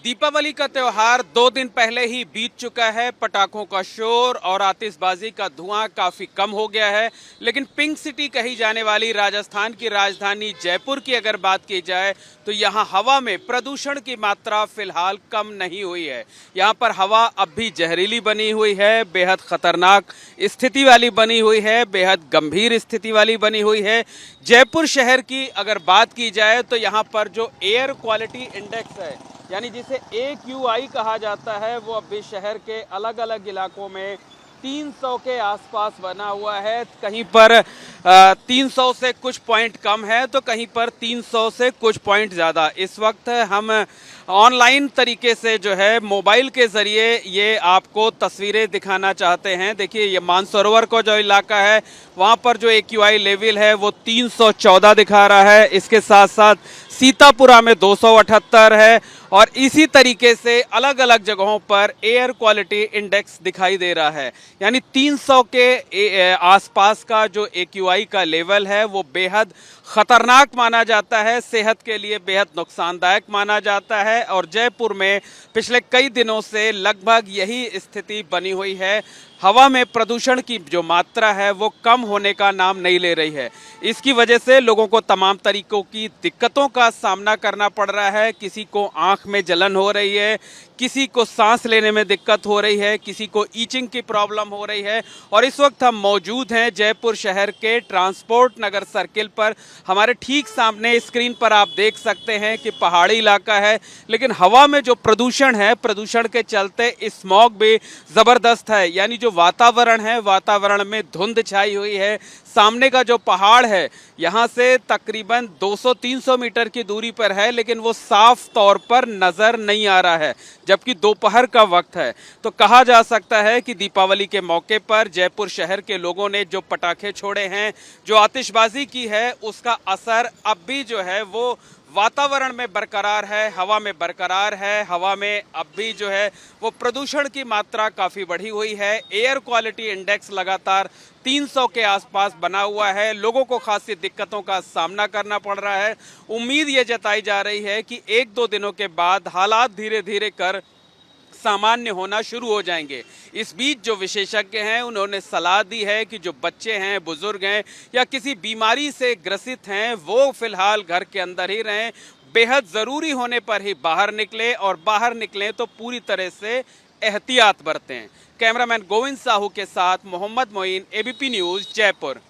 दीपावली का त्योहार 2 दिन पहले ही बीत चुका है। पटाखों का शोर और आतिशबाजी का धुआं काफी कम हो गया है, लेकिन पिंक सिटी कही जाने वाली राजस्थान की राजधानी जयपुर की अगर बात की जाए तो यहाँ हवा में प्रदूषण की मात्रा फिलहाल कम नहीं हुई है। यहाँ पर हवा अब भी जहरीली बनी हुई है, बेहद खतरनाक स्थिति वाली बनी हुई है, बेहद गंभीर स्थिति वाली बनी हुई है। जयपुर शहर की अगर बात की जाए तो यहाँ पर जो एयर क्वालिटी इंडेक्स है, यानी जिसे AQI कहा जाता है, वो अभी शहर के अलग अलग इलाकों में 300 के आसपास बना हुआ है। कहीं पर 300 से कुछ पॉइंट कम है तो कहीं पर 300 से कुछ पॉइंट ज़्यादा। इस वक्त हम ऑनलाइन तरीके से जो है मोबाइल के ज़रिए ये आपको तस्वीरें दिखाना चाहते हैं। देखिए, ये मानसरोवर का जो इलाका है वहाँ पर जो AQI लेवल है वो 314 दिखा रहा है। इसके साथ साथ सीतापुरा में 278 है और इसी तरीके से अलग अलग जगहों पर एयर क्वालिटी इंडेक्स दिखाई दे रहा है। यानी 300 के आसपास का जो AQI का लेवल है वो बेहद खतरनाक माना जाता है, सेहत के लिए बेहद नुकसानदायक माना जाता है। और जयपुर में पिछले कई दिनों से लगभग यही स्थिति बनी हुई है। हवा में प्रदूषण की जो मात्रा है वो कम होने का नाम नहीं ले रही है। इसकी वजह से लोगों को तमाम तरीकों की दिक्कतों का सामना करना पड़ रहा है। किसी को आंख में जलन हो रही है, किसी को सांस लेने में दिक्कत हो रही है, किसी को ईचिंग की प्रॉब्लम हो रही है। और इस वक्त हम मौजूद हैं जयपुर शहर के ट्रांसपोर्ट नगर सर्किल पर। हमारे ठीक सामने स्क्रीन पर आप देख सकते हैं कि पहाड़ी इलाका है, लेकिन हवा में जो प्रदूषण है, प्रदूषण के चलते स्मॉग भी ज़बरदस्त है। यानी जो वातावरण है, वातावरण में धुंध छाई हुई है। सामने का जो पहाड़ है यहाँ से तकरीबन 200-300 मीटर की दूरी पर है, लेकिन वो साफ तौर पर नज़र नहीं आ रहा है, जबकि दोपहर का वक्त है। तो कहा जा सकता है कि दीपावली के मौके पर जयपुर शहर के लोगों ने जो पटाखे छोड़े हैं, जो आतिशबाजी की है, उसका असर अब भी जो है वो वातावरण में बरकरार है, हवा में बरकरार है। हवा में अब भी जो है वो प्रदूषण की मात्रा काफ़ी बढ़ी हुई है। एयर क्वालिटी इंडेक्स लगातार 300 के आसपास बना हुआ है। लोगों को खासी दिक्कतों का सामना करना पड़ रहा है। उम्मीद ये जताई जा रही है कि 1-2 दिनों के बाद हालात धीरे धीरे कर सामान्य होना शुरू हो जाएंगे। इस बीच जो विशेषज्ञ हैं उन्होंने सलाह दी है कि जो बच्चे हैं, बुजुर्ग हैं या किसी बीमारी से ग्रसित हैं, वो फिलहाल घर के अंदर ही रहें। बेहद ज़रूरी होने पर ही बाहर निकलें और बाहर निकलें तो पूरी तरह से एहतियात बरतें। कैमरामैन गोविंद साहू के साथ मोहम्मद मोइन, ABP न्यूज़, जयपुर।